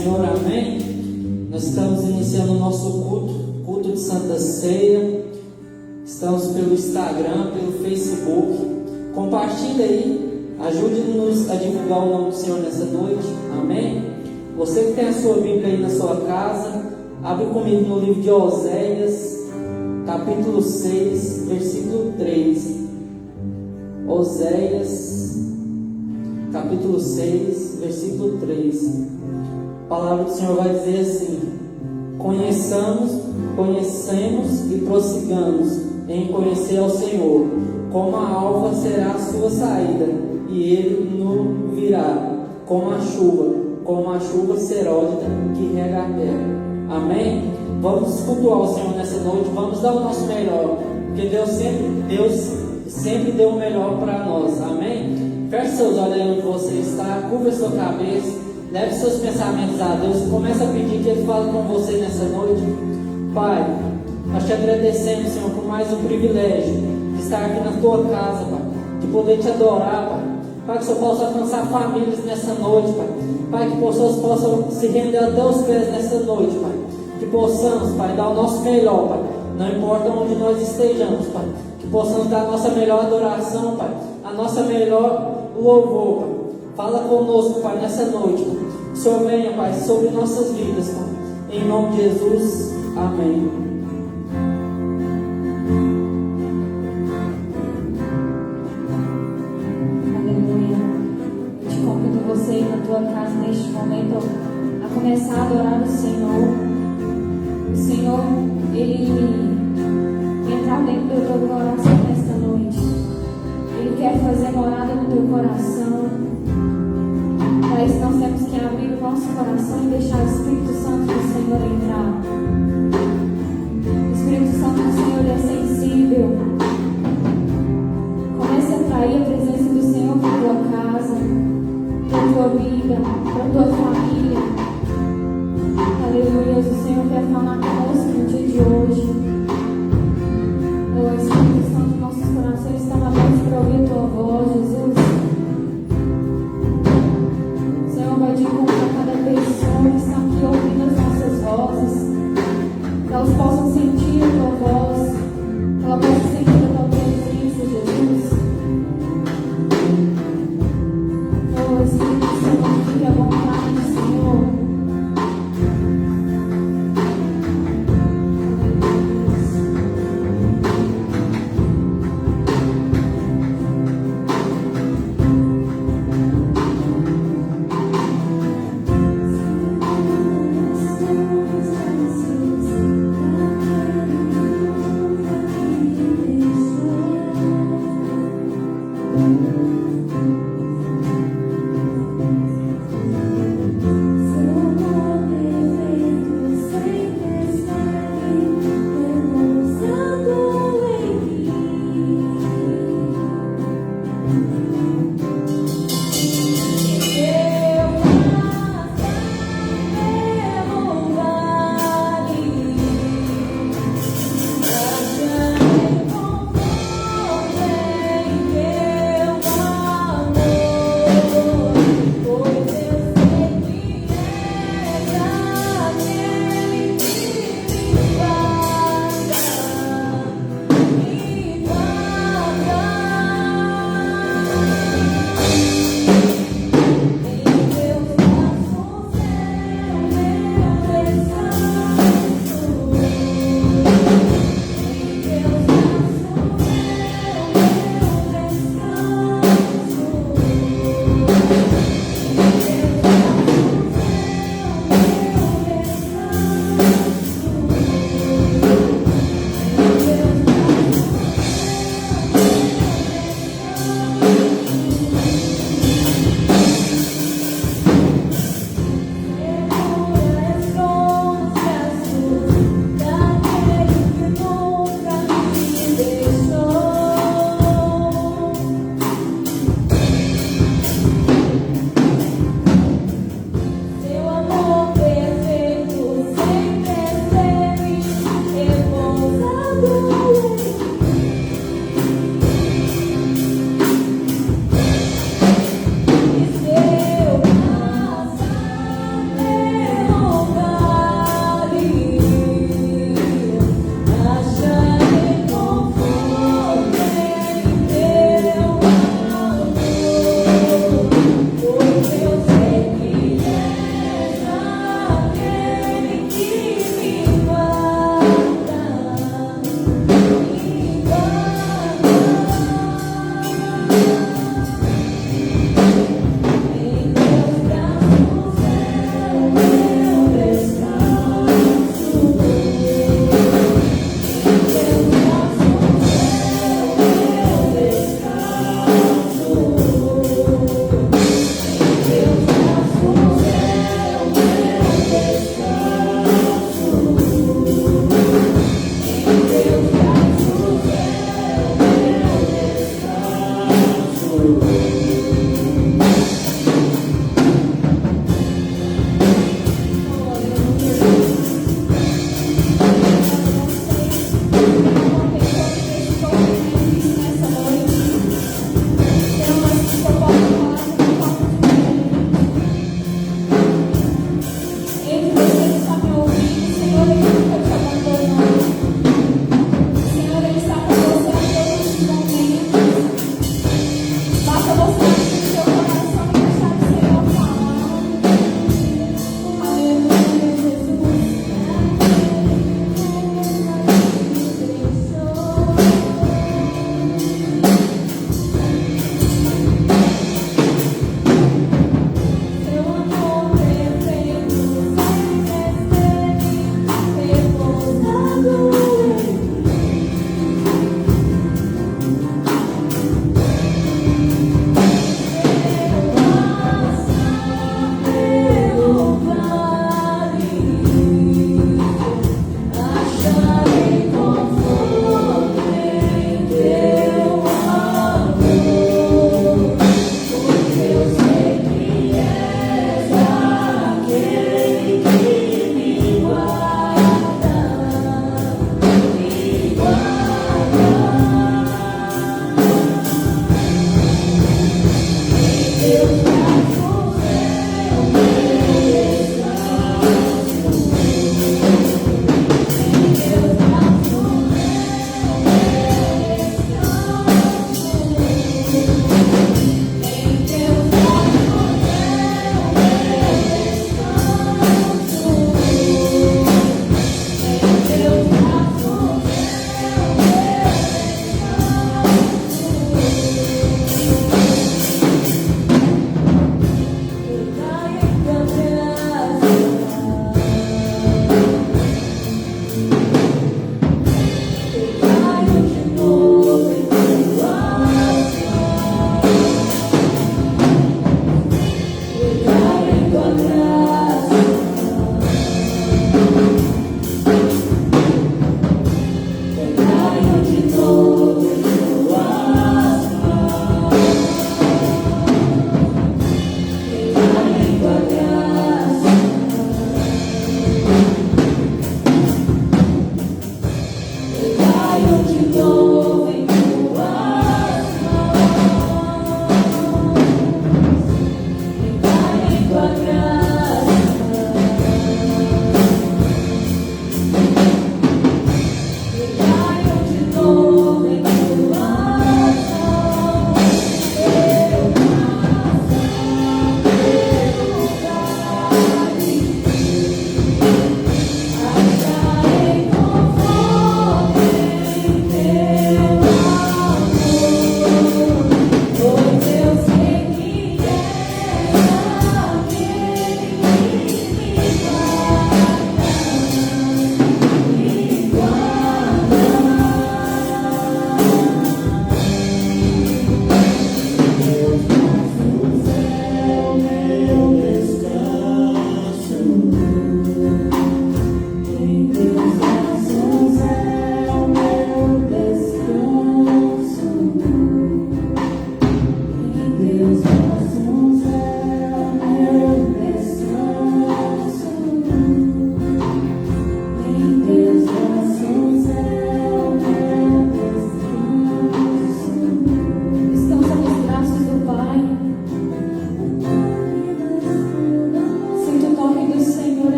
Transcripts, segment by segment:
Senhor, amém? Nós estamos iniciando o nosso culto de Santa Ceia. Estamos pelo Instagram, pelo Facebook. Compartilhe aí, ajude-nos a divulgar o nome do Senhor nessa noite, amém? Você que tem a sua Bíblia aí na sua casa, abre comigo no livro de Oséias, capítulo 6, versículo 3. Oséias, capítulo 6, versículo 3. A palavra do Senhor vai dizer assim: conhecemos e prossigamos em conhecer ao Senhor. Como a alva será a sua saída, e ele nos virá, como a chuva serólida que rega a terra. Amém? Vamos cultuar o Senhor nessa noite, vamos dar o nosso melhor, porque Deus sempre deu o melhor para nós. Amém? Feche seus olhos aí onde você está, curva sua cabeça, leve seus pensamentos a Deus e comece a pedir que Ele fale com você nessa noite. Pai, nós te agradecemos, Senhor, por mais um privilégio de estar aqui na tua casa, Pai, de poder te adorar, Pai. Pai, que o Senhor possa alcançar famílias nessa noite, Pai. Pai, que pessoas possam se render até os pés nessa noite, Pai. Que possamos, Pai, dar o nosso melhor, Pai. Não importa onde nós estejamos, Pai. Que possamos dar a nossa melhor adoração, Pai. A nossa melhor louvor, Pai. Fala conosco, Pai, nessa noite, Pai. Que o Senhor venha, Pai, sobre nossas vidas, Pai. Em nome de Jesus, amém. Aleluia. Eu te convido você aí na tua casa neste momento a começar a adorar o Senhor. O Senhor, Ele entrar dentro do teu coração nesta noite. Ele quer fazer morada no teu coração. Para isso nós temos que abrir o nosso coração e deixar o Espírito Santo do Senhor entrar. O Espírito Santo do Senhor é sensível. Comece a atrair a presença do Senhor para a tua casa, para a tua vida, para a tua família. Aleluia. O Senhor quer falar conosco no dia de hoje. O Espírito Santo, nossos corações estão abertos para ouvir a tua voz, Jesus. O Senhor vai de encontro a cada pessoa que está aqui ouvindo as nossas vozes, que elas possam sentir a tua voz, que elas possam sentir a tua presença, Jesus. Oh, Espírito Santo, fique à vontade, Senhor.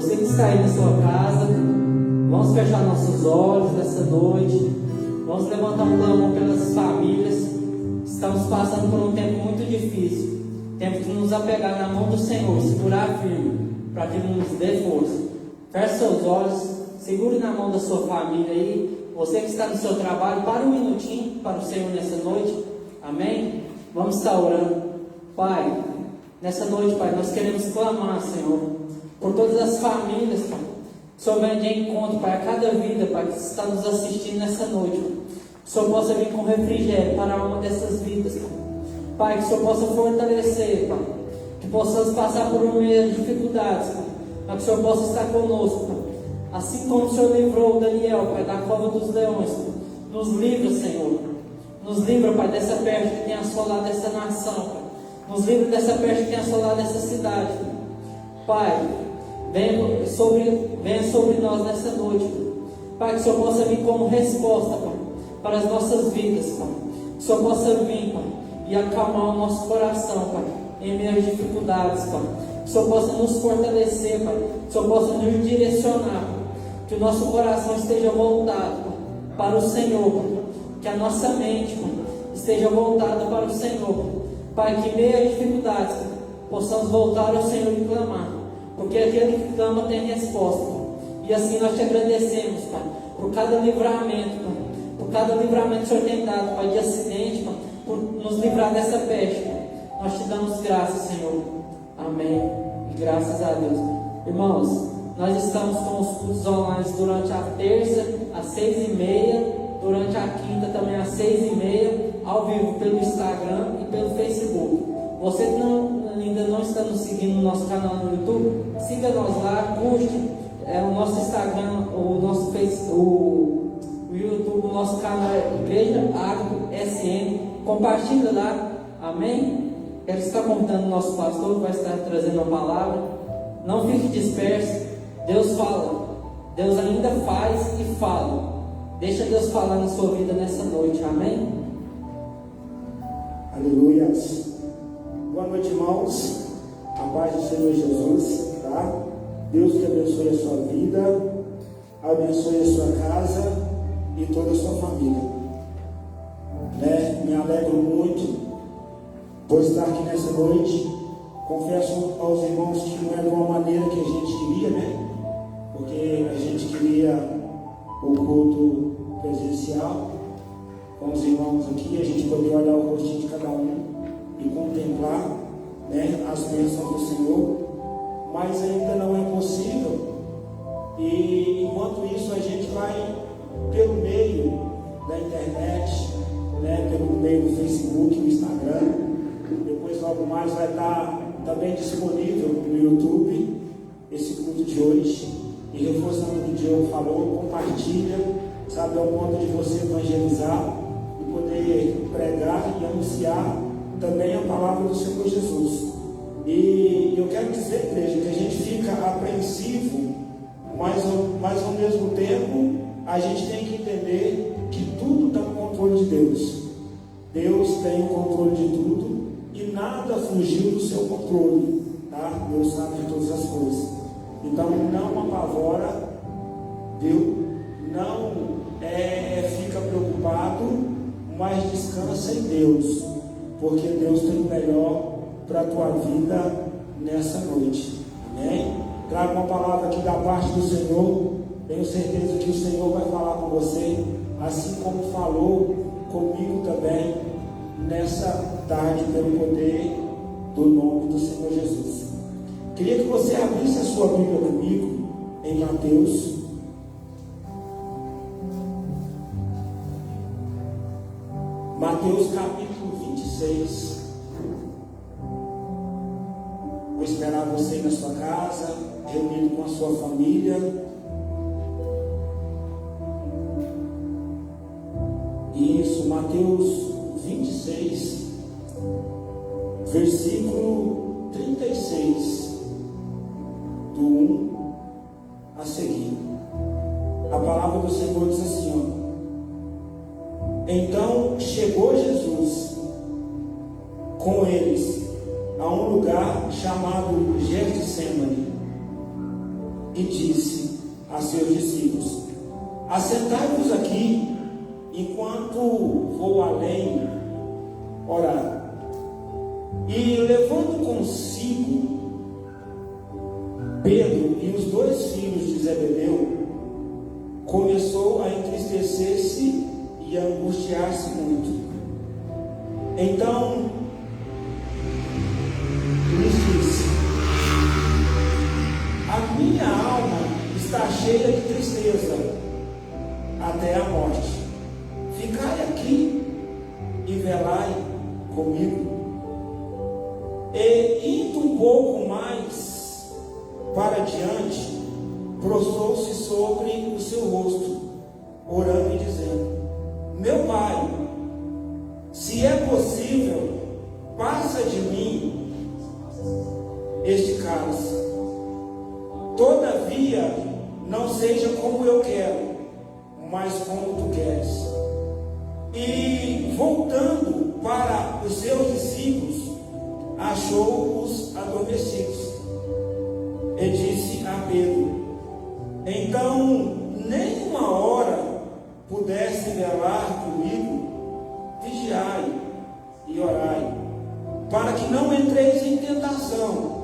Você que está aí na sua casa, vamos fechar nossos olhos nessa noite. Vamos levantar um clamor pelas famílias. Estamos passando por um tempo muito difícil. Temos que nos apegar na mão do Senhor, segurar firme, para que Ele nos dê força. Feche seus olhos, segure na mão da sua família aí. Você que está no seu trabalho, para um minutinho para o Senhor nessa noite. Amém? Vamos estar orando. Pai, nessa noite, Pai, nós queremos clamar, Senhor, por todas as famílias, Pai. Que o Senhor venha de encontro, Pai, a cada vida, Pai, que está nos assistindo nessa noite, Pai. Que o Senhor possa vir com refrigério para uma dessas vidas, Pai. Pai, que o Senhor possa fortalecer, Pai. Que possamos passar por uma meio de dificuldades, Pai. Mas que o Senhor possa estar conosco, Pai. Assim como o Senhor livrou o Daniel, Pai, da cova dos leões, Pai. Nos livra, Senhor. Nos livra, Pai, dessa peste que tem assolado essa nação, Pai. Nos livra dessa peste que tem assolado essa cidade, Pai. Venha sobre nós nessa noite, Pai. Que o Senhor possa vir como resposta, Pai, para as nossas vidas, Pai. Que o Senhor possa vir, Pai, e acalmar o nosso coração, Pai, em meio às dificuldades, Pai. Que o Senhor possa nos fortalecer, Pai. Que o Senhor possa nos direcionar, Pai. Que o nosso coração esteja voltado, Pai, para o Senhor, Pai. Que a nossa mente, Pai, esteja voltada para o Senhor, Pai. Que em meio às dificuldades, Pai, possamos voltar ao Senhor e clamar, porque aquele que clama tem resposta, Pai. E assim nós te agradecemos, Pai, por cada livramento, Pai, por cada livramento que o Senhor tem dado, Pai, de acidente, Pai, por nos livrar dessa peste, Pai. Nós te damos graças, Senhor. Amém. E graças a Deus. Irmãos, nós estamos com os cultos online durante a terça, às 6h30, durante a quinta também às 6h30, ao vivo pelo Instagram e pelo Facebook. Você que ainda não está nos seguindo no nosso canal no YouTube, siga nós lá, curte o nosso Instagram, o nosso Facebook, o YouTube, o nosso canal é Igreja Agro SN. Compartilha lá, amém? Quero estar convidando o nosso pastor, que vai estar trazendo a palavra. Não fique disperso. Deus fala, Deus ainda faz e fala. Deixa Deus falar na sua vida nessa noite, amém? Aleluia. Boa noite, irmãos. A paz do Senhor Jesus, tá? Deus te abençoe a sua vida, abençoe a sua casa e toda a sua família. Me alegro muito por estar aqui nessa noite. Confesso aos irmãos que não é de uma maneira que a gente queria, porque a gente queria o culto presencial com os irmãos aqui, a gente poder olhar o rostinho de cada um e contemplar, as bênçãos do Senhor, mas ainda não é possível. E enquanto isso a gente vai pelo meio da internet, pelo meio do Facebook, do Instagram. Depois logo mais vai estar também disponível no YouTube esse culto de hoje. E reforçando o que o Diogo falou, compartilha, sabe, ao ponto de você evangelizar e poder pregar e anunciar também a palavra do Senhor Jesus. E eu quero dizer, igreja, que a gente fica apreensivo, mas ao mesmo tempo a gente tem que entender que tudo está no controle de Deus. Deus tem o controle de tudo e nada fugiu do seu controle, tá? Deus sabe de todas as coisas. Então não apavora, viu? Não fica preocupado, mas descansa em Deus, porque Deus tem o melhor para a tua vida nessa noite. Amém? Trago uma palavra aqui da parte do Senhor. Tenho certeza que o Senhor vai falar com você, assim como falou comigo também nessa tarde, pelo poder do nome do Senhor Jesus. Queria que você abrisse a sua Bíblia comigo em Mateus. Mateus capítulo 26. Vou esperar você na sua casa, reunido com a sua família. Isso, Mateus 26, versículo 36, do 1 a seguir. A palavra do Senhor diz assim: Então chegou Jesus com eles a um lugar chamado Getsemane, e disse a seus discípulos: assentai-vos aqui, enquanto vou além orar. E levando consigo Pedro e os 2 filhos de Zebedeu, começou a entristecer-se e a angustiar-se muito. Então lhes disse: a minha alma está cheia de tristeza até a morte. Ficai aqui e velai comigo. E indo um pouco mais para diante, prostrou-se sobre o seu rosto, orando e dizendo: meu Pai, se é possível, passa de mim este cálice. Todavia, não seja como eu quero, mas como tu queres. E voltando para os seus discípulos, achou-os adormecidos. E disse a Pedro: então, nem uma hora pudesse velar comigo, vigiai e orai, para que não entreis em tentação.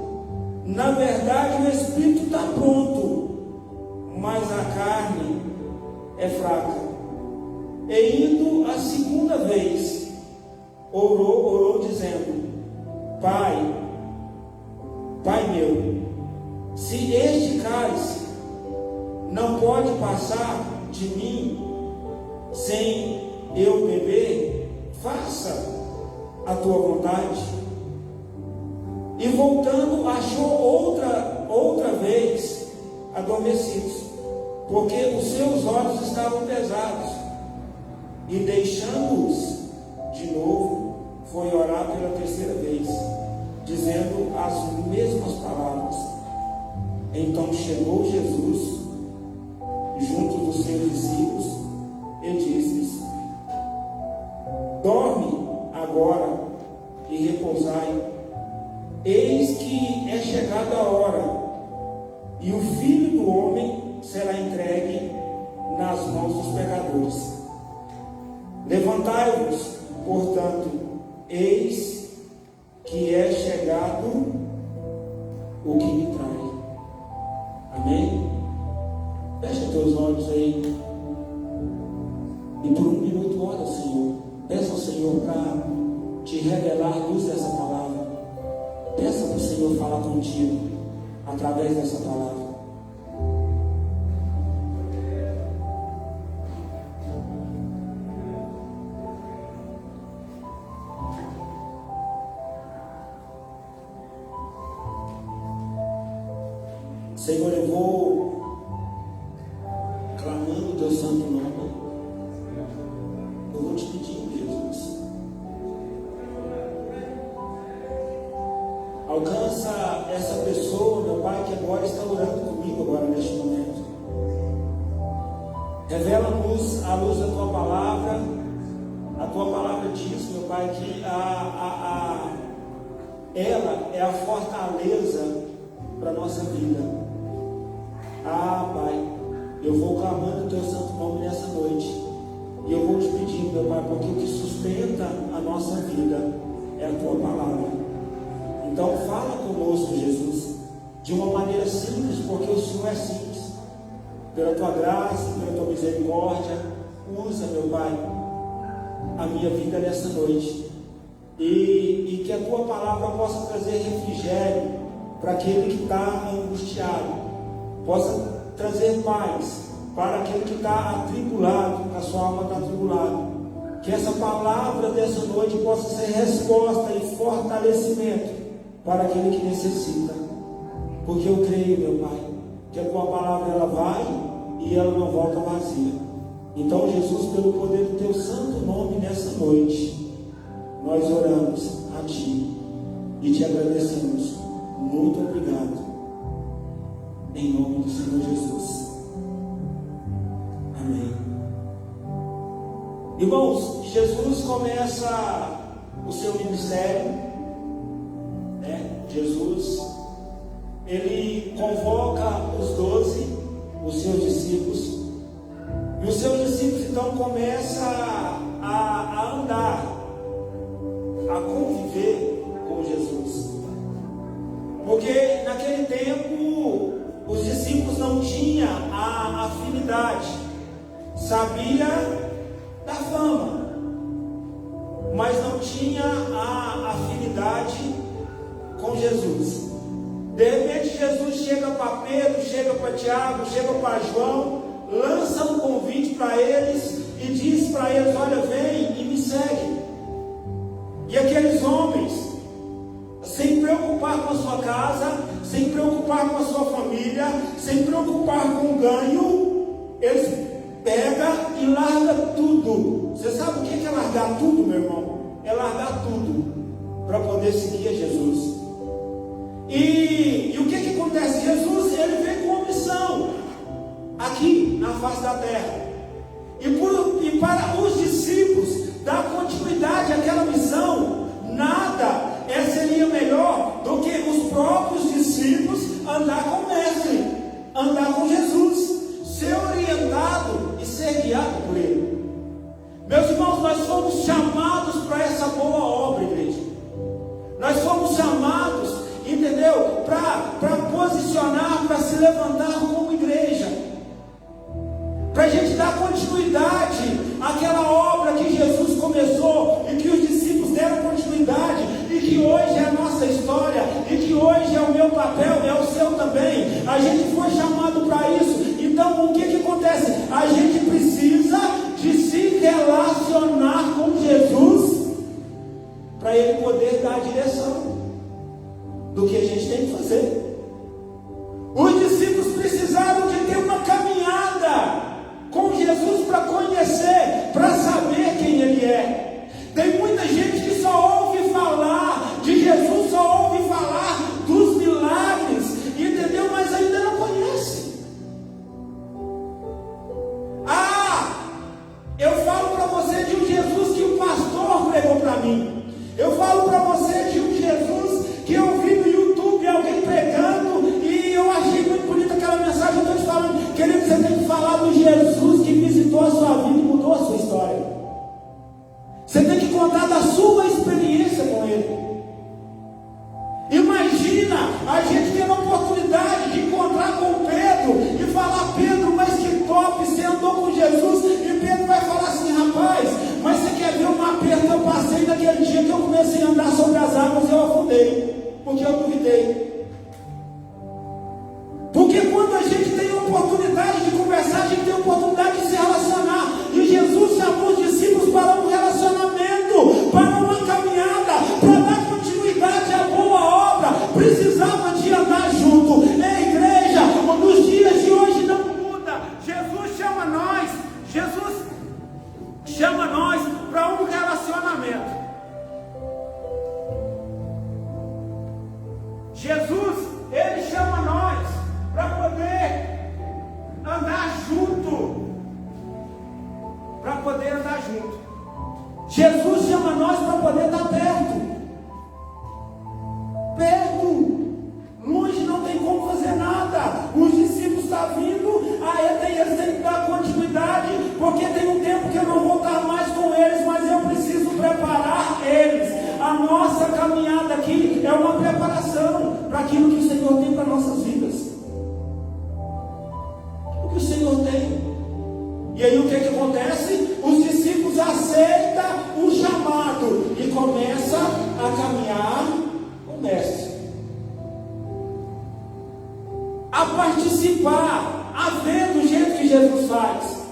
Na verdade, o espírito está pronto, mas a carne é fraca. E indo a segunda vez, orou dizendo: Pai meu, se este cálice não pode passar de mim sem eu beber, faça a tua vontade. E voltando, achou outra vez adormecidos, porque os seus olhos estavam pesados. E deixando-os de novo, foi orar pela 3ª vez, dizendo as mesmas palavras. Então chegou Jesus junto dos seus discípulos e disse-lhes: dorme agora e repousai. Eis que é chegada a hora, e o Filho do Homem será entregue nas mãos dos pecadores. Levantai-vos, portanto, eis que é chegado o que me trai. Amém? Fecha teus olhos aí e por 1 minuto ora ao Senhor. Peça ao Senhor para te revelar a luz dessa palavra. Peça para o Senhor falar contigo através dessa palavra. Senhor, eu vou clamando o teu santo nome. Eu vou te pedir, Jesus, alcança essa pessoa, meu Pai, que agora está orando comigo agora neste momento. Revela-nos a luz da tua palavra. A tua palavra diz, meu Pai, que ela é a fortaleza para a nossa vida. Pai, eu vou clamando o teu santo nome nessa noite. E eu vou te pedir, meu Pai, porque o que sustenta a nossa vida é a tua palavra. Então fala conosco, Jesus, de uma maneira simples, porque o Senhor é simples. Pela tua graça, pela tua misericórdia, usa, meu Pai, a minha vida nessa noite. E que a tua palavra possa trazer refrigério para aquele que está angustiado, possa trazer paz para aquele que está atribulado, a sua alma está atribulada. Que essa palavra dessa noite possa ser resposta e fortalecimento para aquele que necessita. Porque eu creio, meu Pai, que a tua palavra ela vai e ela não volta vazia. Então, Jesus, pelo poder do teu santo nome nessa noite, nós oramos a ti e te agradecemos. Muito obrigado. Em nome do Senhor Jesus. Amém. Irmãos, Jesus começa o seu ministério, né? Jesus, ele convoca os 12 não tinha a afinidade, sabia da fama, mas não tinha a afinidade com Jesus. De repente Jesus chega para Pedro, chega para Tiago, chega para João, lança um convite para eles e diz para eles: olha, vem e me segue. E aqueles homens, sem preocupar com a sua casa, sem preocupar com a sua família, sem preocupar com o ganho, eles pegam e largam tudo. Você sabe o que é largar tudo, meu irmão? É largar tudo para poder seguir a Jesus. E o que acontece? Jesus, ele vem com uma missão aqui na face da terra. E para os discípulos dar continuidade àquela missão, nada seria melhor do que os próprios discípulos andar com o Mestre, andar com Jesus, ser orientado e ser guiado por Ele. Meus irmãos, nós fomos chamados para essa boa obra, igreja. Nós fomos chamados, entendeu? Para posicionar, para se levantar como igreja, para a gente dar continuidade àquela obra que Jesus começou e que os discípulos deram continuidade, e que hoje é a nossa história, e que hoje é o meu papel, é o seu também. A gente foi chamado para isso. Então o que acontece? A gente precisa de se relacionar com Jesus para Ele poder dar a direção do que a gente tem que fazer. Os discípulos precisaram de ter uma caminhada com Jesus para conhecer, para saber quem Ele é. Tem muita gente que só ouve falar de Jesus, só ouve falar dos milagres, entendeu? Mas ainda não conhece. Eu falo para você de um Jesus que o pastor pregou para mim. Eu falo para você de um Jesus que eu vi no YouTube alguém pregando e eu achei muito bonita aquela mensagem. Eu estou te falando, querido, você tem que falar do Jesus que visitou a sua vida e mudou a sua história. Você tem que contar da sua experiência com Ele. Imagina a gente ter a oportunidade de encontrar com Pedro e falar: Pedro, mas que top, você andou com Jesus. E Pedro vai falar assim: rapaz, mas você quer ver uma aperto que eu passei naquele dia que eu comecei a andar sobre as águas e eu afundei, porque eu duvidei. Porque quando a gente tem a oportunidade de conversar, a gente tem a oportunidade de se relacionar. E Jesus chamou os discípulos para um relacionamento, para uma caminhada, para dar continuidade à boa obra. Precisava de andar junto. Ei, igreja, nos dias de hoje não muda. Jesus chama nós para um relacionamento. Jesus, Ele chama nós para poder andar junto. Para poder andar junto. Jesus chama nós para poder estar perto. Perto. Longe não tem como fazer nada. Os discípulos estão vindo, eles têm que dar continuidade, porque tem um tempo que eu não vou estar mais com eles, mas eu preciso preparar eles. A nossa caminhada aqui é uma preparação para aquilo que o Senhor tem para nossas vidas. O que o Senhor tem. E aí o que acontece? Os discípulos aceitam o chamado e começam a caminhar com o Mestre, a participar, a ver do jeito que Jesus faz,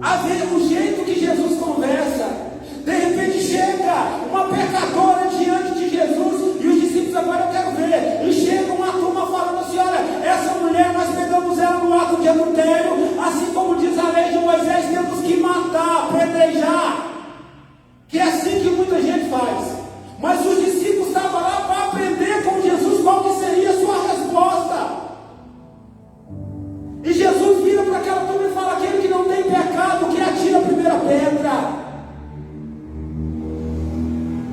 a ver o jeito que Jesus conversa. De repente chega uma pecadora diante de Jesus e os discípulos: agora eu quero ver. E chega uma turma falando assim: olha, essa mulher, nós pegamos ela no ato de adultério, assim como diz a lei de Moisés, temos que matar, apedrejar. Que é assim que muita gente faz. Mas os discípulos estavam lá para aprender com Jesus qual que seria a sua resposta. E Jesus vira para aquela turma e fala: aquele que não tem pecado, que atira a primeira pedra.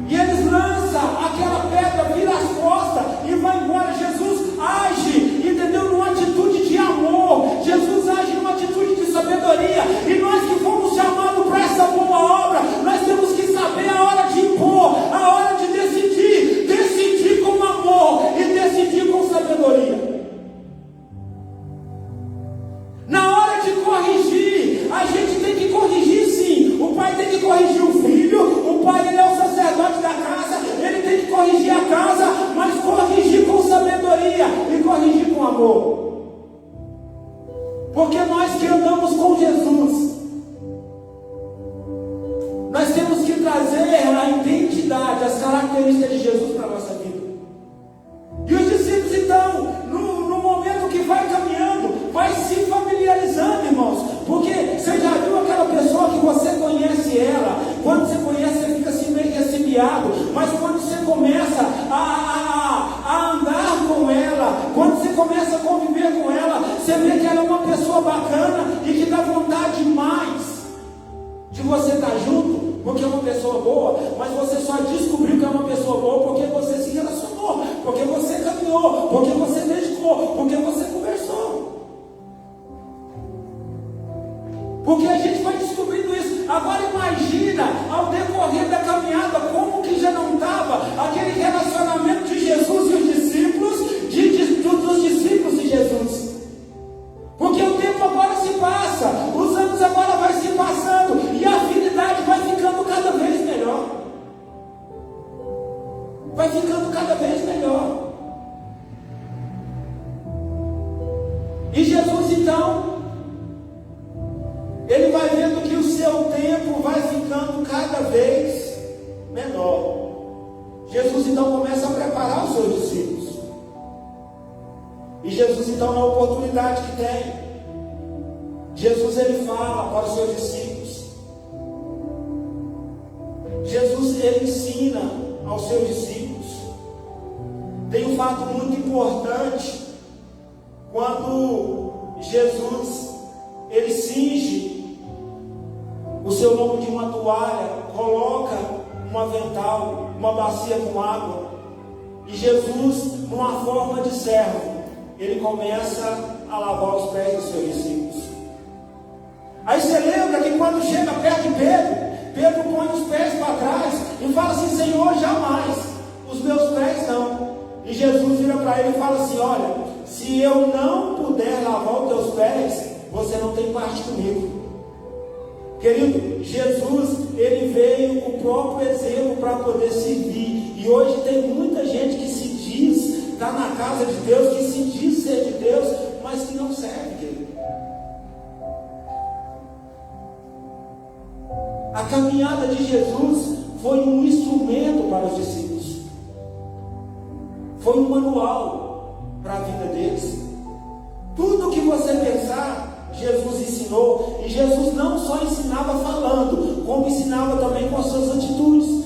E eles lançam aquela pedra, vira as costas e vai embora. Jesus age, entendeu? Numa atitude de amor. Jesus age numa atitude de sabedoria. E nós que fomos chamados para essa boa obra, nós temos que saber a hora de impor, a hora de decidir. Decidir com amor e decidir com sabedoria. A gente tem que corrigir, sim. O pai tem que corrigir o filho. O pai, ele é o sacerdote da casa. Ele tem que corrigir a casa, mas corrigir com sabedoria e corrigir com amor. Porque nós que andamos com Jesus, nós temos que trazer a identidade, as características de Jesus para a nossa vida. E os discípulos, então, no momento que vai caminhando, vai se familiarizando, irmãos. Porque você já viu aquela pessoa que você conhece ela, quando você conhece, você fica assim meio recebiado, mas quando você começa a andar com ela, quando você começa a conviver com ela, você vê que ela é uma pessoa bacana e que dá vontade mais de você estar junto, porque é uma pessoa boa. Mas você só descobriu que é uma pessoa boa porque você se relacionou, porque você caminhou, porque você dedicou, porque você conversou. Porque a gente vai descobrindo isso. Agora imagina, ao decorrer da caminhada, como que já não estava aquele relacionamento de Jesus e os discípulos, dos discípulos de Jesus. Porque o tempo agora se passa, os anos agora vai se passando, e a afinidade vai ficando cada vez melhor. Vai ficando cada vez melhor. E Jesus, então, ele vai vendo que o seu tempo vai ficando cada vez menor. Jesus, então, começa a preparar os seus discípulos. E Jesus, então, na oportunidade que tem, Jesus, ele fala para os seus discípulos. Jesus, ele ensina aos seus discípulos. Tem um fato muito importante, quando Jesus, ele cinge o seu lombo de uma toalha, coloca um avental, uma bacia com água, e Jesus, numa forma de servo, ele começa a lavar os pés dos seus discípulos. Aí você lembra que quando chega perto de Pedro põe os pés para trás e fala assim: Senhor, jamais, os meus pés não. E Jesus vira para ele e fala assim: olha, se eu não puder lavar os teus pés, você não tem parte comigo. Querido, Jesus, ele veio o próprio exemplo para poder servir. E hoje tem muita gente que se diz estar na casa de Deus, que se diz ser de Deus, mas que não serve, querido. A caminhada de Jesus foi um instrumento para os discípulos, foi um manual para a vida deles. Tudo que você pensar, Jesus ensinou. E Jesus não só ensinava falando, como ensinava também com as suas atitudes,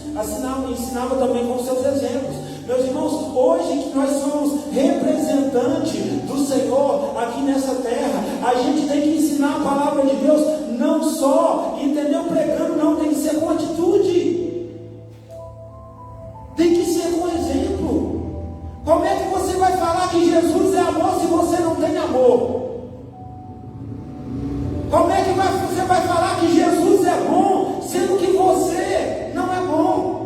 ensinava também com os seus exemplos. Meus irmãos, hoje que nós somos representantes do Senhor aqui nessa terra, a gente tem que ensinar a palavra de Deus, não só, entendeu, pregando, não, tem que ser com atitude, tem que ser com exemplo. Como é que você vai falar que Jesus é amor se você não tem amor? Como é que você vai falar que Jesus é bom, sendo que você não é bom?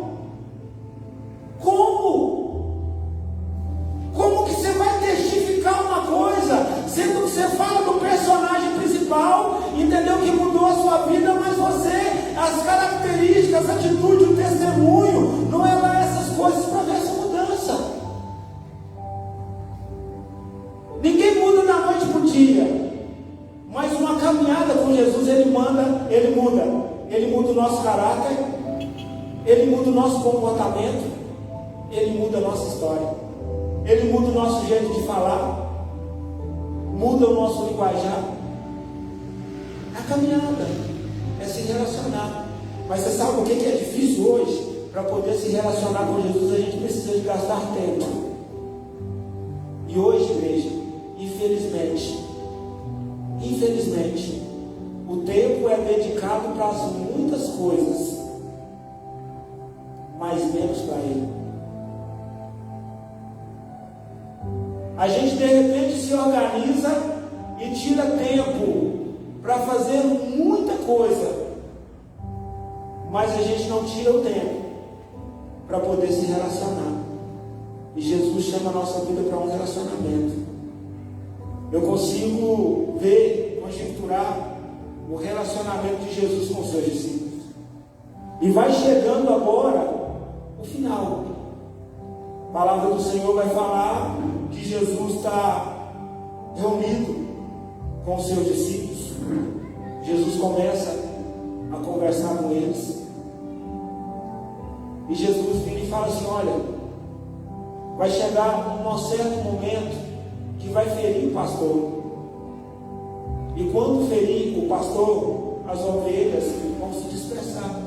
Como que você vai testificar uma coisa, sendo que você fala do personagem principal, entendeu, que mudou a sua vida, mas você, as características, as atitudes, o testemunho, não é lá essas coisas para ver essa mudança. Ninguém muda da noite para o dia. Mas uma caminhada com Jesus, ele muda o nosso caráter, ele muda o nosso comportamento, ele muda a nossa história, ele muda o nosso jeito de falar, muda o nosso linguajar. A caminhada é se relacionar. Mas você sabe o que é difícil hoje? Para poder se relacionar com Jesus, a gente precisa de gastar tempo. E hoje, igreja, infelizmente, o tempo é dedicado para muitas coisas, mas menos para Ele. A gente de repente se organiza e tira tempo para fazer muita coisa, mas a gente não tira o tempo para poder se relacionar. E Jesus chama a nossa vida para um relacionamento. Eu consigo ver, conjecturar o relacionamento de Jesus com os seus discípulos. E vai chegando agora o final. A palavra do Senhor vai falar que Jesus está reunido com os seus discípulos. Jesus começa a conversar com eles. E Jesus vira e fala assim: olha, vai chegar um certo momento que vai ferir o pastor. E quando ferir o pastor, as ovelhas vão se dispersar.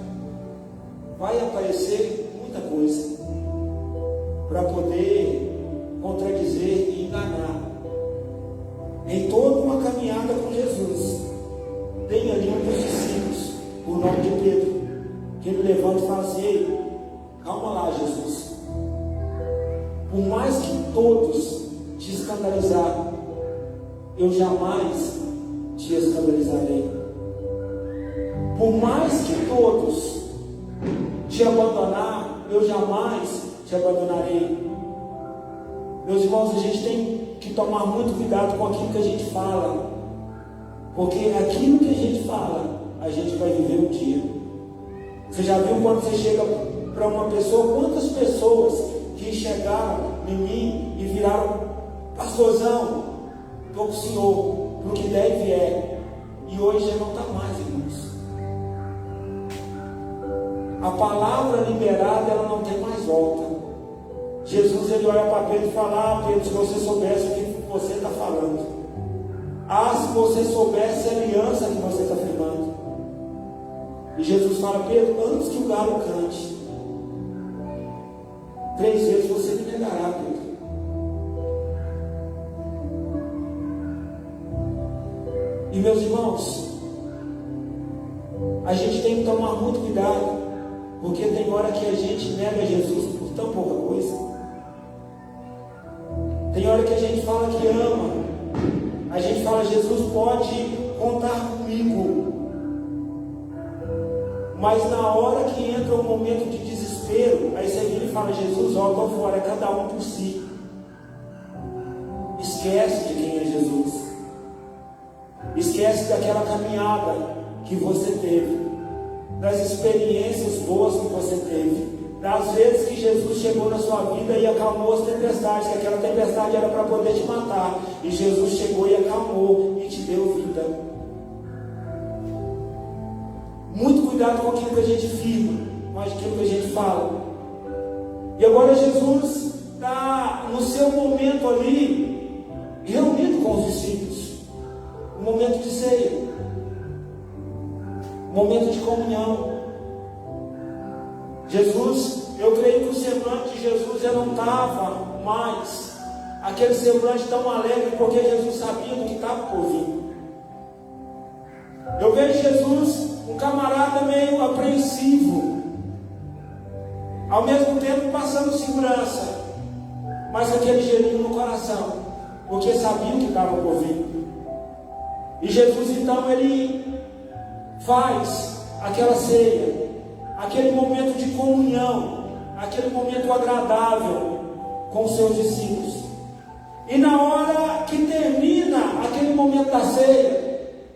Vai aparecer muita coisa para poder contradizer e enganar. Em toda uma caminhada com Jesus, tem ali um dos discípulos, o nome de Pedro, que ele levanta e fala assim: ei, calma lá, Jesus. Por mais que todos te escandalizarem, eu jamais te escandalizarei. Por mais que todos te abandonar, eu jamais te abandonarei. Meus irmãos, a gente tem que tomar muito cuidado com aquilo que a gente fala, porque aquilo que a gente fala, a gente vai viver um dia. Você já viu quando você chega para uma pessoa, quantas pessoas que chegaram em mim e viraram: pastorzão, estou com o senhor, para o que der e vier, e hoje já não está mais, irmãos. A palavra liberada, ela não tem mais volta. Jesus, ele olha para Pedro e fala: ah, Pedro, se você soubesse o que você está falando, se você soubesse a aliança que você está firmando. E Jesus fala: Pedro, antes que o galo cante, 3 vezes você me negará, Pedro. E meus irmãos, a gente tem que tomar muito cuidado, porque tem hora que a gente nega Jesus por tão pouca coisa. Tem hora que a gente fala que ama, a gente fala: Jesus pode contar comigo. Mas na hora que entra um momento de desespero, aí você vira e fala: Jesus, ó, estou fora, é cada um por si. Esquece de quem é Jesus. Esquece daquela caminhada que você teve, das experiências boas que você teve, das vezes que Jesus chegou na sua vida e acalmou as tempestades, que aquela tempestade era para poder te matar, e Jesus chegou e acalmou e te deu vida. Muito cuidado com aquilo que a gente firma, com aquilo que a gente fala. E agora Jesus está no seu momento ali, reunido com os discípulos, um momento de ceia, um momento de comunhão. Jesus, eu creio que o semblante de Jesus já não estava mais aquele semblante tão alegre, porque Jesus sabia do que estava por vir. Eu vejo Jesus, um camarada meio apreensivo, ao mesmo tempo passando segurança, mas aquele gelinho no coração, porque sabia o que estava por vir. E Jesus então ele faz aquela ceia, aquele momento de comunhão, aquele momento agradável com os seus discípulos. E na hora que termina aquele momento da ceia,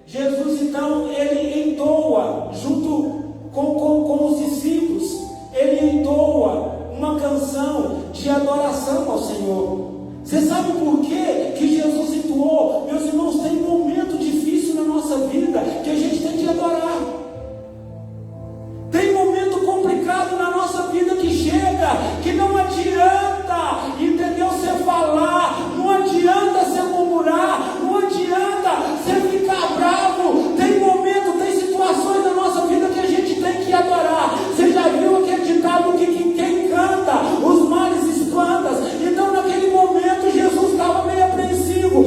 Jesus então ele entoa junto com os discípulos, ele entoa uma canção de adoração ao Senhor. Você sabe por quê que Jesus entoou? Meus irmãos, tem um momento difícil na nossa vida que a gente tem que adorar. Tem momento complicado na nossa vida que chega, que não adianta, entendeu? Você falar, não adianta você murmurar, não adianta você ficar bravo. Tem momento, tem situações na nossa vida que a gente tem que adorar. Você já viu aquele ditado que quem canta, os males espantam? Então naquele momento Jesus estava meio apreensivo,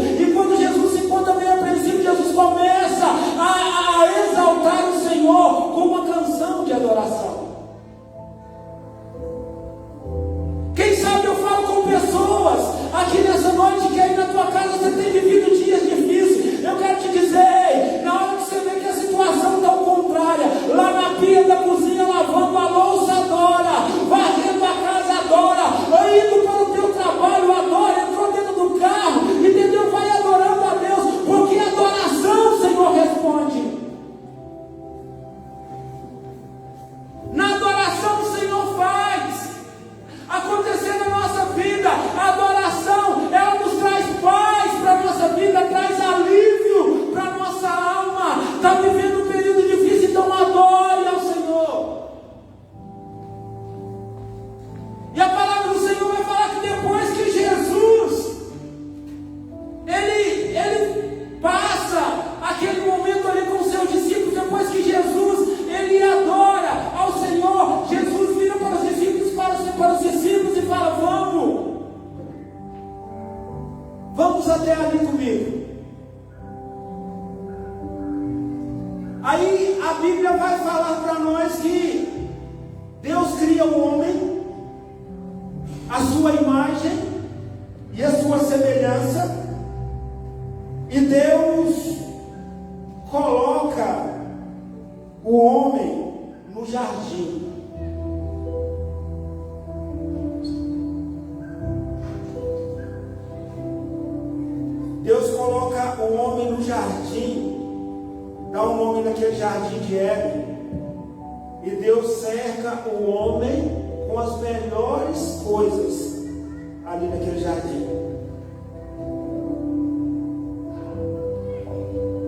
Bíblia vai falar para nós que Deus cria o homem, a sua imagem e a sua semelhança, e Deus coloca o homem no jardim. Deus coloca o homem no jardim, dá um nome naquele jardim de Éden, e Deus cerca o homem com as melhores coisas ali naquele jardim.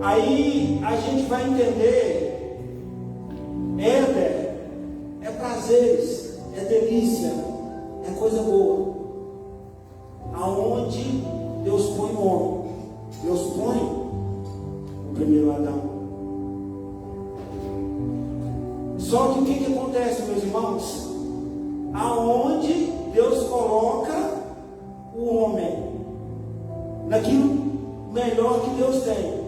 Aí a gente vai entender, Éden é prazeres, é delícia, é coisa boa. Aonde Deus põe o homem, Deus põe o primeiro Adão. Só que o que acontece, meus irmãos? Aonde Deus coloca o homem, naquilo melhor que Deus tem,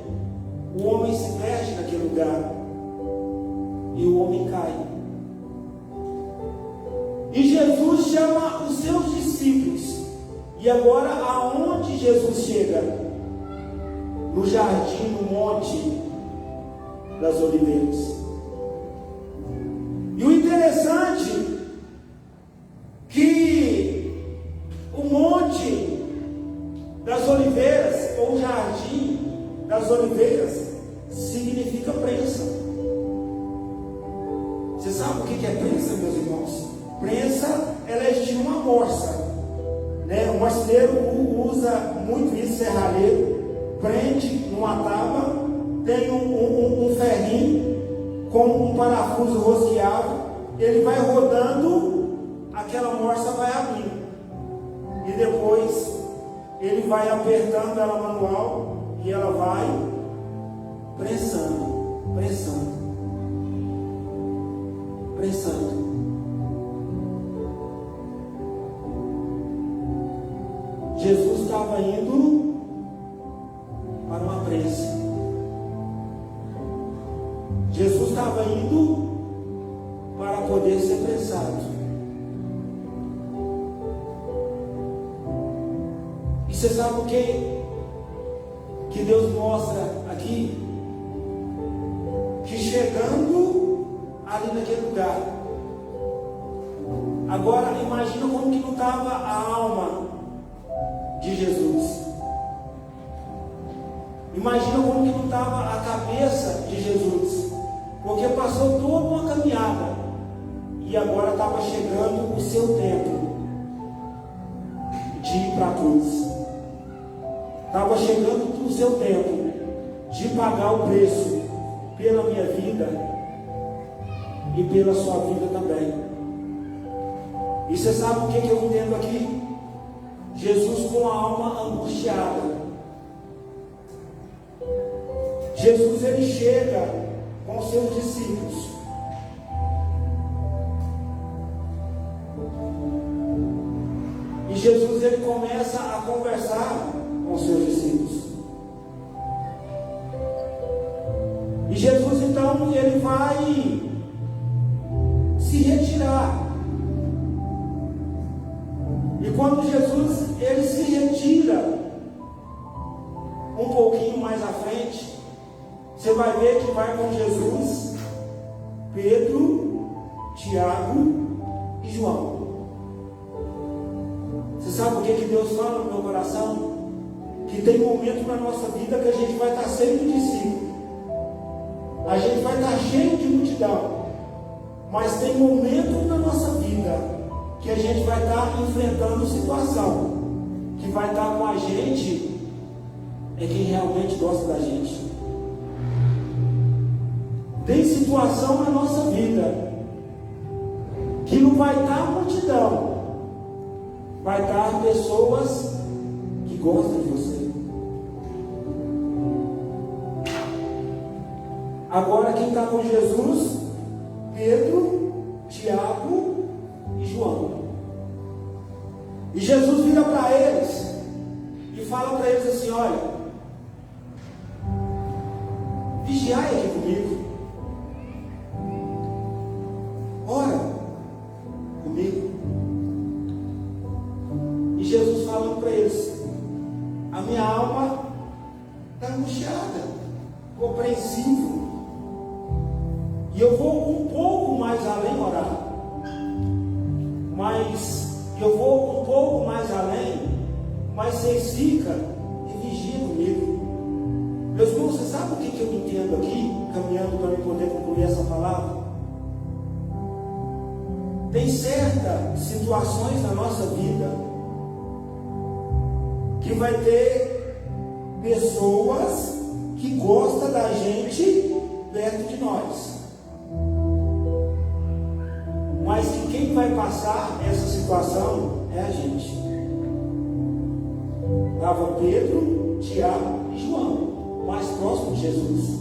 o homem se perde naquele lugar e o homem cai. E Jesus chama os seus discípulos. E agora aonde Jesus chega? No jardim, no monte das oliveiras. E o interessante que o monte das oliveiras, ou jardim das oliveiras, significa prensa. Você sabe o que é prensa, meus irmãos? Prensa, ela é estilo uma morsa, né? O marceneiro usa muito isso, serralheiro, prende numa tábua, tem um ferrinho com um parafuso rosqueado, ele vai rodando, aquela morsa vai abrindo, e depois ele vai apertando ela manual, e ela vai prensando, prensando, prensando. Jesus estava indo para uma prensa. Jesus estava indo para poder ser prensado. E você sabe o que Deus mostra aqui? Que chegando ali naquele lugar, agora imagina como que não estava a alma de Jesus. Imagina como que não estava a cabeça de Jesus, porque passou toda uma caminhada e agora estava chegando o seu tempo de ir para a cruz. Estava chegando o seu tempo de pagar o preço pela minha vida e pela sua vida também. E você sabe o que eu entendo aqui? Jesus com a alma angustiada. Jesus, ele chega com seus discípulos. E Jesus, ele começa a conversar com seus discípulos. E Jesus, então, ele vai se retirar. E quando Jesus, ele se retira um pouquinho mais à frente, você vai ver que vai com Jesus Pedro, Tiago e João. Você sabe o que Deus fala no meu coração? Que tem momentos na nossa vida que a gente vai estar sempre discípulo, a gente vai estar cheio de multidão, mas tem momentos na nossa vida que a gente vai estar enfrentando situação, que vai estar com a gente é quem realmente gosta da gente. Tem situação na nossa vida que não vai estar multidão, vai estar pessoas que gostam de você. Agora quem está com Jesus? Pedro, Tiago e João. E Jesus vira para eles e fala para eles assim: olha, vigiai aqui comigo. complicada, compreensível. E eu vou um pouco mais além orar. Mas eu vou um pouco mais além, mas vocês ficam e vigiem comigo. Meus irmãos, você sabe o que eu entendo aqui, caminhando para eu poder concluir essa palavra? Tem certas situações na nossa vida que vai ter pessoas que gostam da gente perto de nós, mas que quem vai passar essa situação é a gente. Estava Pedro, Tiago e João, mais próximo de Jesus,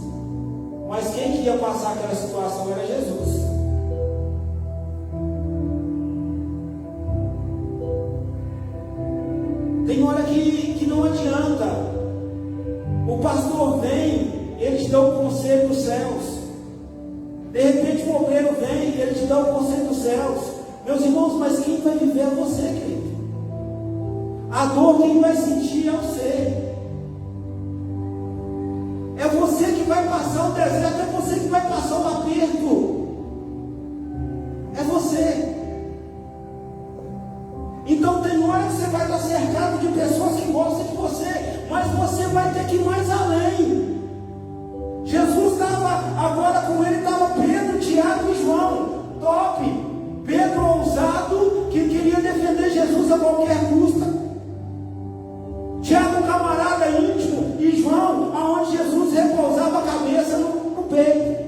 mas quem que ia passar aquela situação era Jesus. Tem hora que não adianta. O pastor vem, ele te dá o conselho dos céus. De repente o obreiro vem, ele te dá o conselho dos céus. Meus irmãos, mas quem vai viver é você, querido. A dor quem vai sentir é você. É você que vai passar o deserto, é você que vai passar o aperto. É você. Então tem hora que você vai estar cercado de pessoas que gostam de você, mas você vai ter que ir mais além. Jesus estava agora com ele, estava Pedro, Tiago e João. Top! Pedro ousado, que queria defender Jesus a qualquer custo. Tiago, camarada íntimo, e João, aonde Jesus repousava a cabeça no peito.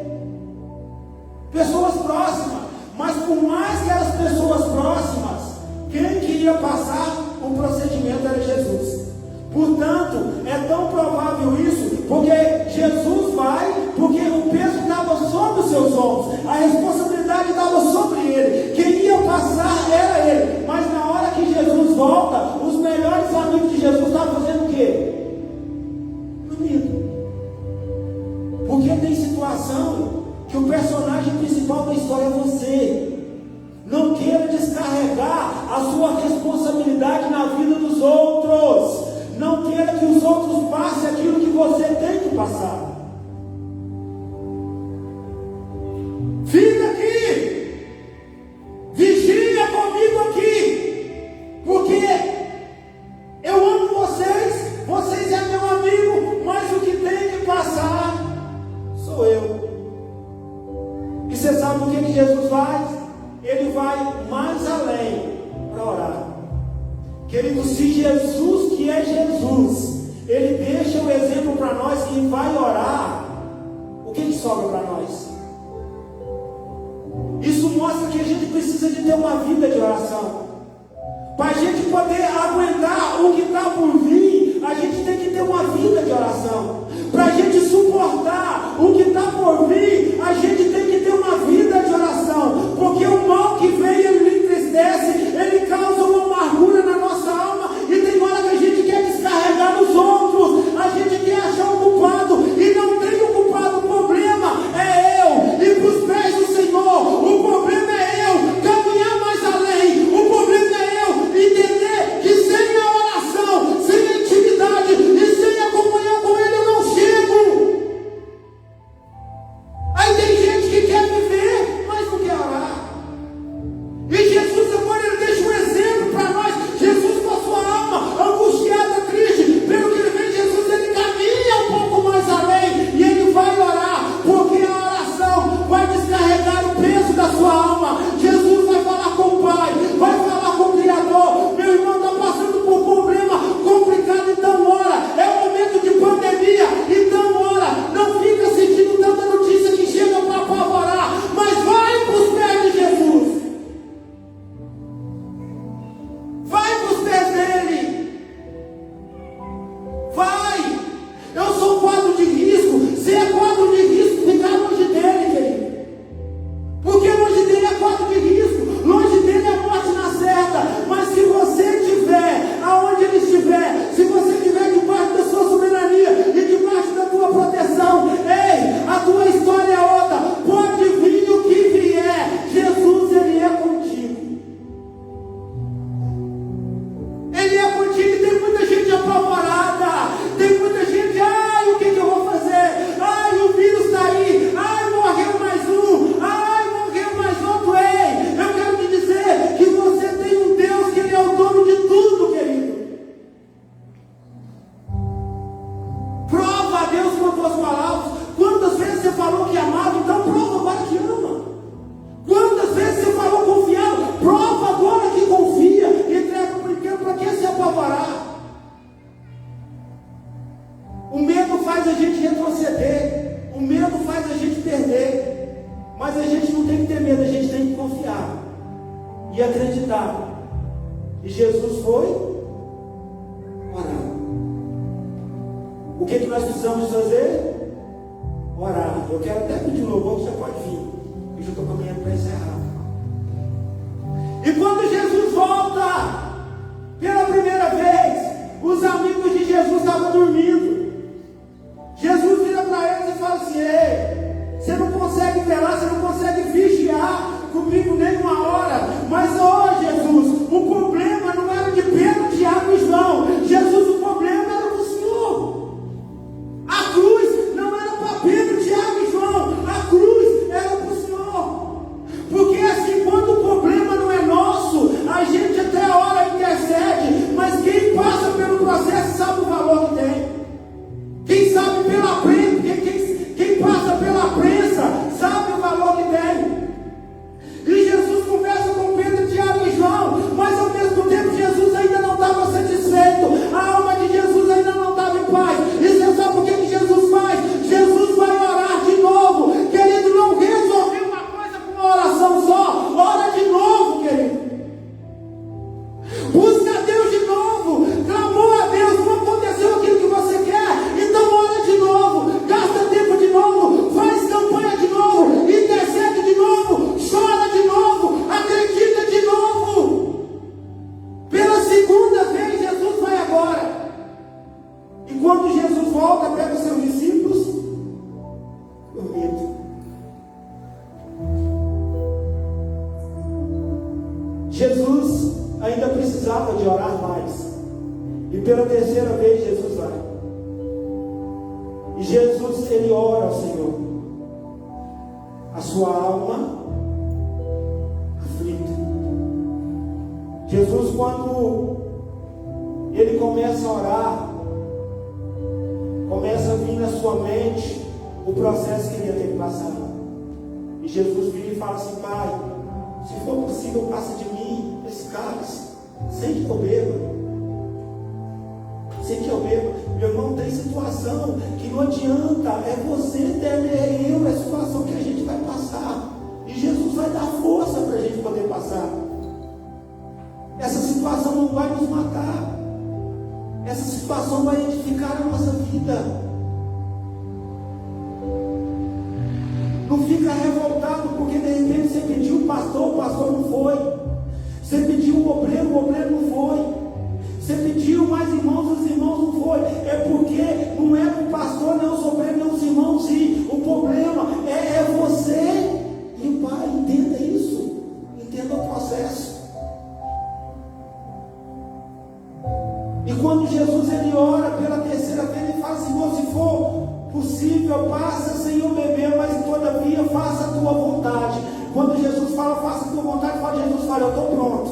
Pessoas próximas, mas por mais que as pessoas próximas, quem queria passar o procedimento era Jesus. Portanto, é tão provável isso, porque Jesus vai, porque o peso estava sobre os seus ombros, a responsabilidade estava sobre ele, quem ia passar era ele, mas na hora que Jesus volta, os melhores amigos de Jesus estavam fazendo o quê? Dormindo. Porque tem situação que o personagem principal da história é você. Não queira descarregar a sua responsabilidade na vida dos outros. Não queira que os outros passem aquilo que você tem que passar. Fica aqui. Vigia comigo aqui. Porque eu amo vocês. Vocês é meu amigo. Mas o que tem que passar sou eu. E você sabe o que Jesus faz? Ele vai mais além para orar. Querido, se Jesus, que é Jesus, ele deixa o exemplo para nós que vai orar, o que sobra para nós? Isso mostra que a gente precisa de ter uma vida de oração. Para a gente poder aguentar o que está por vir, a gente tem que ter uma vida de oração. Para a gente suportar o que está por vir, a gente tem que ter uma vida de oração. Porque o mal que vem, ele entristece, ele causa uma amargura na nossa alma. E tem hora que a gente quer descarregar nos outros, a gente quer achar o culpado, e não tem o culpado. O problema é eu, e para os pés do Senhor, o problema é eu caminhar mais além. O problema é eu entender que sem a oração, sem a intimidade e sem a comunhão com Ele, faz a gente retroceder, o medo faz a gente perder, mas a gente não tem que ter medo, a gente tem que confiar e acreditar. E Jesus foi orar. O que nós precisamos fazer? Orar. Eu quero até pedir um louvor, que já pode vir. Eu já estou caminhando para encerrar. E quando Jesus volta pela primeira vez, os amigos de Jesus estavam dormindo. Jesus vira para eles e fala assim: ei, você não consegue velar, você não consegue vigiar comigo nem uma hora. Mas, Jesus, o problema não era de Pedro, Tiago e João. Jesus, o problema era do Senhor. A cruz não era para Pedro, Tiago e João. A cruz era para o Senhor. Porque assim, quando o problema não é nosso, a gente até a hora intercede, mas quem passa pelo processo sabe o valor que tem. Quem sabe pela prensa, quem passa pela prensa sabe o valor que tem. E Jesus conversa com Pedro, Tiago e João, mas ao mesmo tempo Jesus ainda não estava satisfeito, a alma de Jesus ainda não estava em paz. E você sabe o que Jesus faz? Jesus vai orar de novo. Querido, não resolveu uma coisa com uma oração só, ora de novo, querido. Busca Deus de novo, clamou a Deus, não aconteceu aquilo que você quer, então ora de novo, gasta tempo de novo, faz campanha de novo, intercede de novo, chora de novo, acredita de novo. Pela segunda vez Jesus vai agora. E quando Jesus volta, pega os seus discípulos dormindo. Jesus ainda precisava de orar mais. E pela terceira vez Jesus vai. E Jesus, ele ora ao Senhor. A sua alma aflita. Jesus, quando ele começa a orar, começa a vir na sua mente o processo que ele ia ter que passar. E Jesus vira e fala assim: Pai, se for possível, passa de mim esse cálice, sem que eu beba. Sem que eu beba. Meu irmão, tem situação que não adianta, é você, é eu, é a situação que a gente vai passar. E Jesus vai dar força para a gente poder passar. Essa situação não vai nos matar. Essa situação vai edificar a nossa vida. Não fica revoltado porque de repente você pediu o pastor não foi. Você pediu o obreiro não foi. Você pediu mais irmãos, os irmãos não foi. É porque não é o pastor, não é os obreiros, não é os irmãos, sim. O problema é você e o Pai. Entenda isso. Entenda o processo. E quando Jesus ele ora pela terceira vez, ele fala: Senhor, se for possível, passa sem eu beber, mas todavia faça a tua vontade. Quando Jesus fala faça a tua vontade, Jesus fala: eu estou pronto,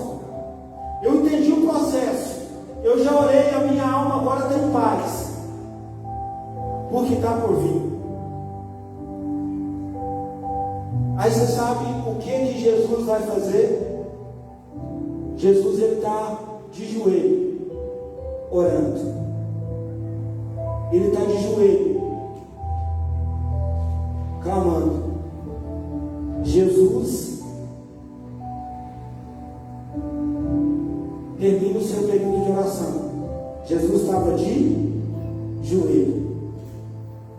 eu entendi o processo, eu já orei, a minha alma agora tem paz, porque está por vir. Aí você sabe o que Jesus vai fazer? Jesus ele está de joelho orando. Ele está de joelho clamando. Jesus termina o seu período de oração. Jesus estava de joelho.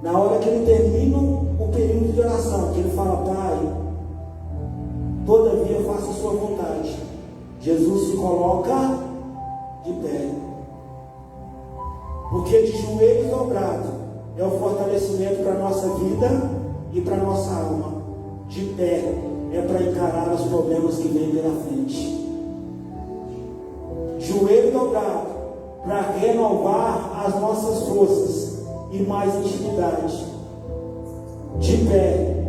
Na hora que ele termina o período de oração, que ele fala: Pai, todavia faça a sua vontade, Jesus se coloca de pé. Porque de joelhos dobrados é o fortalecimento para a nossa vida e para a nossa alma. De pé é para encarar os problemas que vêm pela frente. Joelho dobrado para renovar as nossas forças e mais intimidade. De pé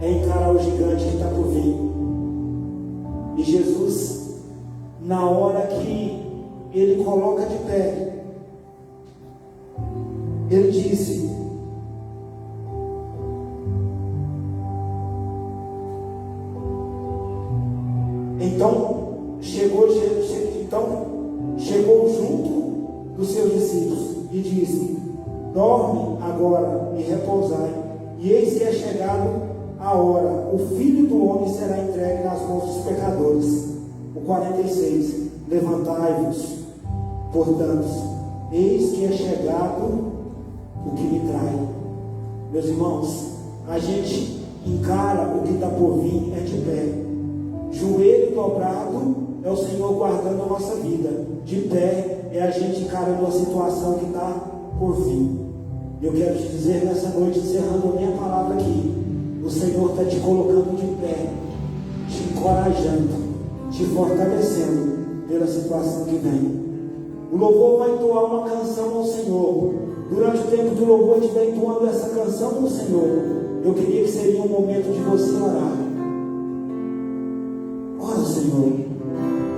é encarar o gigante que está por vir. E Jesus, na hora que ele coloca de pé, ele disse: Então chegou junto dos seus discípulos e disse: dorme agora e repousai, e eis que é chegado a hora, o Filho do Homem será entregue nas mãos dos pecadores. O 46, levantai-vos, portanto, eis que é chegado o que me trai. Meus irmãos, a gente encara o que está por vir de pé. Joelho dobrado é o Senhor guardando a nossa vida. De pé é a gente encarando a situação que está por vir. Eu quero te dizer nessa noite, encerrando a minha palavra aqui, o Senhor está te colocando de pé, te encorajando, te fortalecendo pela situação que vem. O louvor vai entoar uma canção ao Senhor. Durante o tempo do louvor, estiver entoando essa canção ao Senhor, eu queria que seria um momento de você orar. Ora, Senhor,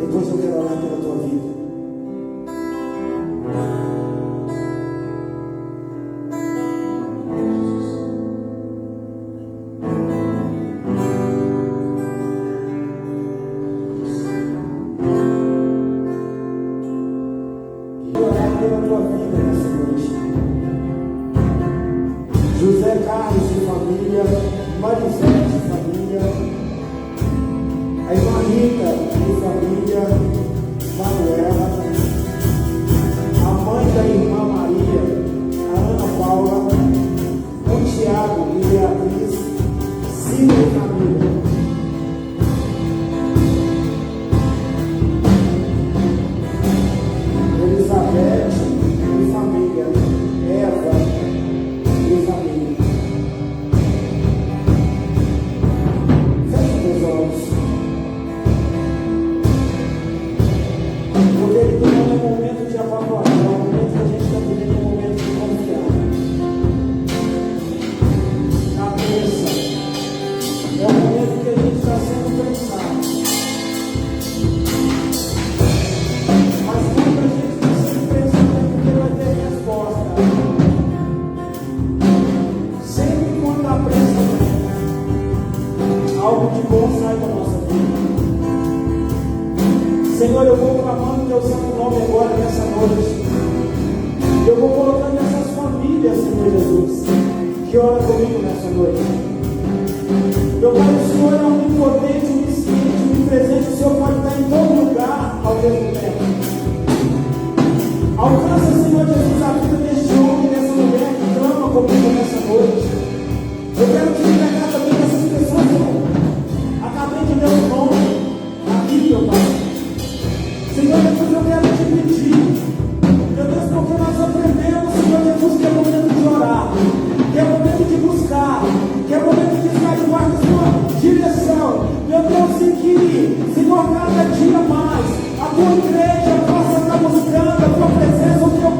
depois eu quero orar pela tua vida. José Carlos e família, Marisete e família, a irmã Rita e família, Manuela, a mãe da irmã Maria, a Ana Paula, o Tiago e Beatriz, Cida e família. Elizabeth e família, Eva e família. Feche teus olhos. Porque não é momento de apavorar, é o momento que a gente está vivendo, um momento de confiar. Na bênção. É o momento que a gente está sendo pensado. Mas quando a gente está sendo pensado é porque vai ter resposta. Sempre quando a pressa vem, algo de bom sai da nossa vida. Senhor, eu vou clamando teu santo nome agora nessa noite. Eu vou colocando essas famílias, Senhor Jesus, que ora comigo nessa noite. Meu Pai, o Senhor é onipotente, onisciente, onipresente. O Senhor pode estar em todo lugar ao mesmo tempo. Alcança, Senhor Jesus, a vida deste homem, dessa mulher que clama comigo nessa noite. Eu quero te entregar também essas pessoas, Senhor. Acabei de ler o nome aqui, meu Pai. Senhor Jesus, eu quero te pedir, meu Deus, porque nós aprendemos, Senhor Jesus, que é momento de orar, que é momento de buscar, que é momento de estar debaixo da sua direção. Meu Deus, e que, Senhor, cada dia mais a tua igreja possa estar buscando a tua presença, o teu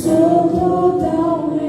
sou totalmente